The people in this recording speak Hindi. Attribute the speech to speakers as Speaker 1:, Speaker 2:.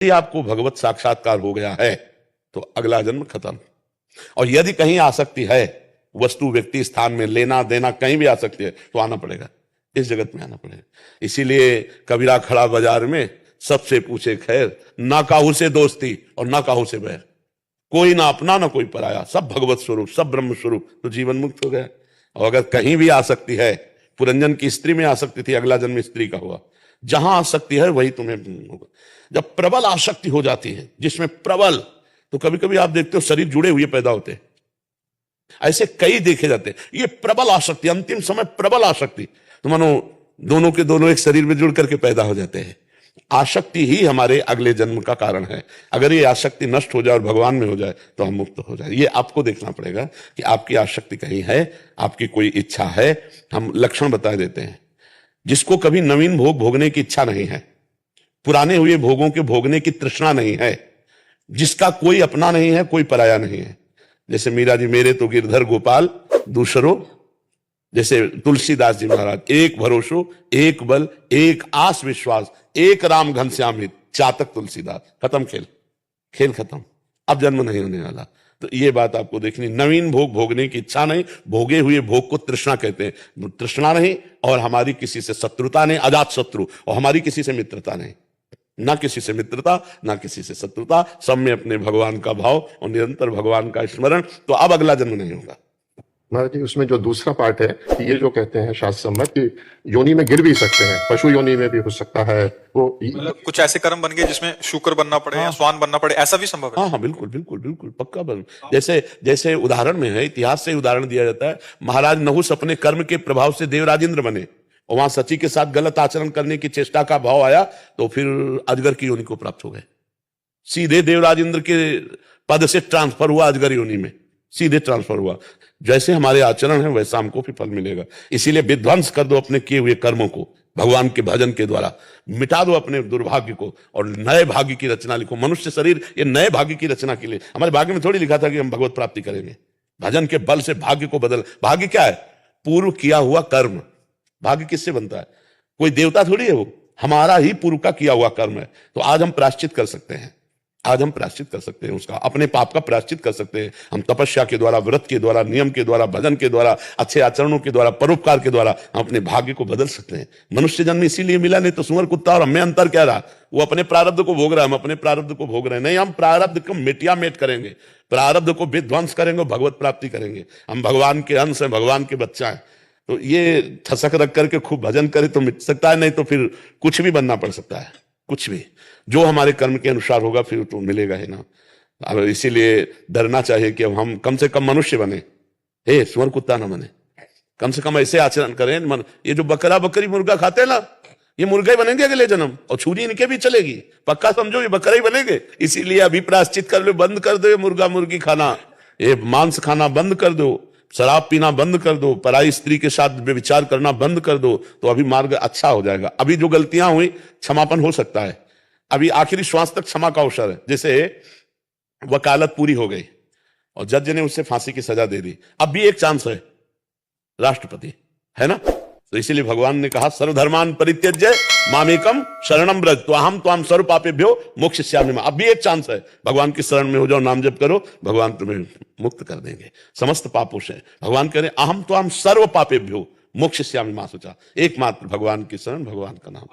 Speaker 1: यदि आपको भगवत साक्षात्कार हो गया है तो अगला जन्म खत्म। और यदि कहीं आसक्ति है, वस्तु व्यक्ति स्थान में लेना देना कहीं भी आसक्ति है, तो आना पड़ेगा, इस जगत में आना पड़ेगा। इसीलिए कबीरा खड़ा बाजार में, सबसे पूछे खैर, ना काहू से दोस्ती और ना काहू से बैर, कोई ना अपना ना कोई पराया, सब भगवत स्वरूप, सब ब्रह्म स्वरूप, तो जीवन मुक्त हो गया। और अगर कहीं भी आसक्ति है, पुरंजन की स्त्री में आसक्ति थी, अगला जन्म स्त्री का हुआ, जहां आसक्ति है वही तुम्हें होगा। जब प्रबल आसक्ति हो जाती है, जिसमें प्रबल, तो कभी कभी आप देखते हो शरीर जुड़े हुए पैदा होते हैं, ऐसे कई देखे जाते हैं। ये प्रबल आसक्ति, अंतिम समय प्रबल आसक्ति, तो मानो दोनों के दोनों एक शरीर में जुड़ करके पैदा हो जाते हैं। आसक्ति ही हमारे अगले जन्म का कारण है। अगर ये आसक्ति नष्ट हो जाए और भगवान में हो जाए तो हम मुक्त हो जाए। ये आपको देखना पड़ेगा कि आपकी आसक्ति कहीं है, आपकी कोई इच्छा है। हम लक्षण बता देते हैं। जिसको कभी नवीन भोग भोगने की इच्छा नहीं है, पुराने हुए भोगों के भोगने की तृष्णा नहीं है, जिसका कोई अपना नहीं है, कोई पराया नहीं है, जैसे मीरा जी, मेरे तो गिरधर गोपाल दूसरो, जैसे तुलसीदास जी महाराज, एक भरोसो एक बल एक आस विश्वास, एक राम घनश्याम हित, चातक तुलसीदास, खत्म खेल, खेल खत्म, अब जन्म नहीं होने वाला। तो ये बात आपको देखनी। नवीन भोग भोगने की इच्छा नहीं, भोगे हुए भोग को तृष्णा कहते हैं। तृष्णा नहीं, और हमारी किसी से शत्रुता नहीं, अजात शत्रु, और हमारी किसी से मित्रता नहीं, ना किसी से मित्रता ना किसी से शत्रुता, सब में अपने भगवान का भाव और निरंतर भगवान का स्मरण। तो अब अगला जन्म नहीं होगा।
Speaker 2: महाराज जी, उसमें जो दूसरा पार्ट है कि ये जो कहते हैं शास्त्र सम्मत कि योनि में गिर भी सकते हैं, पशु योनि में भी हो सकता है, वो
Speaker 3: मतलब कुछ ऐसे कर्म बन गए जिसमें शुक्र बनना पड़े या स्वान बनना पड़े, ऐसा भी संभव है?
Speaker 1: हाँ हाँ, बिल्कुल बिल्कुल बिल्कुल पक्का बन। जैसे जैसे उदाहरण में है, इतिहास से उदाहरण दिया जाता है। महाराज नहुस अपने कर्म के प्रभाव से देवराजेंद्र बने, और वहां सची के साथ गलत आचरण करने की चेष्टा का भाव आया, तो फिर अजगर की योनि को प्राप्त हो गए। सीधे देवराजेंद्र के पद से ट्रांसफर हुआ अजगर योनि में, सीधे ट्रांसफर हुआ। जैसे हमारे आचरण है वैसा हमको भी फल मिलेगा। इसीलिए विध्वंस कर दो अपने किए हुए कर्मों को, भगवान के भजन के द्वारा मिटा दो अपने दुर्भाग्य को, और नए भाग्य की रचना लिखो। मनुष्य शरीर ये नए भाग्य की रचना के लिए, हमारे भाग्य में थोड़ी लिखा था कि हम भगवत प्राप्ति करेंगे। भजन के बल से भाग्य को बदल। भाग्य क्या है? पूर्व किया हुआ कर्म। भाग्य किससे बनता है? कोई देवता थोड़ी है, वो हमारा ही पूर्व का किया हुआ कर्म है। तो आज हम प्रायश्चित कर सकते हैं, आज हम प्रायश्चित कर सकते हैं, उसका अपने पाप का प्रायश्चित कर सकते हैं। हम तपस्या के द्वारा, व्रत के द्वारा, नियम के द्वारा, भजन के द्वारा, अच्छे आचरणों के द्वारा, परोपकार के द्वारा हम अपने भाग्य को बदल सकते हैं। मनुष्य जन्म इसीलिए मिला, नहीं तो सुअर कुत्ता और हमें अंतर क्या रहा? वो अपने प्रारब्ध को भोग रहा है, हम अपने प्रारब्ध को भोग रहे हैं। नहीं, हम प्रारब्ध को मिटिया मेट करेंगे, प्रारब्ध को विध्वंस करेंगे, भगवत प्राप्ति करेंगे। हम भगवान के अंश हैं, भगवान के बच्चा हैं। तो ये ठसक रख करके खूब भजन करे तो मिट सकता है, नहीं तो फिर कुछ भी बनना पड़ सकता है, कुछ भी। जो हमारे कर्म के अनुसार होगा फिर तो मिलेगा ही ना। अब इसीलिए डरना चाहिए कि हम कम से कम मनुष्य बने, हे सुअर कुत्ता ना बने। कम से कम ऐसे आचरण करें। ये जो बकरा बकरी मुर्गा खाते हैं ना, ये मुर्गा ही बनेंगे अगले जन्म, और छुरी इनके भी चलेगी, पक्का समझो, ये बकरा ही बनेंगे। इसीलिए अभी प्रायश्चित कर लो, बंद कर दो ये मुर्गा मुर्गी खाना, ये मांस खाना बंद कर दो, शराब पीना बंद कर दो, पराई स्त्री के साथ विचार करना बंद कर दो, तो अभी मार्ग अच्छा हो जाएगा। अभी जो गलतियां हुई क्षमापन हो सकता है, अभी आखिरी श्वास तक क्षमा का अवसर है। जैसे वकालत पूरी हो गई और जज ने उससे फांसी की सजा दे दी, अब भी एक चांस है, राष्ट्रपति है ना। तो इसीलिए भगवान ने कहा सर्वधर्मान परित्यज्य मामेकम शरणम व्रज तो अहम त्वाम सर्व पापेभ्यो मोक्षयिष्यामि। अब भी एक चांस है, भगवान की शरण में हो जाओ, नाम जप करो, भगवान तुम्हें मुक्त कर देंगे समस्त पापों से। भगवान कह रहे अहम त्वाम सर्व पापेभ्यो मोक्षयिष्यामि मा शुचा। एकमात्र भगवान की शरण, भगवान का नाम।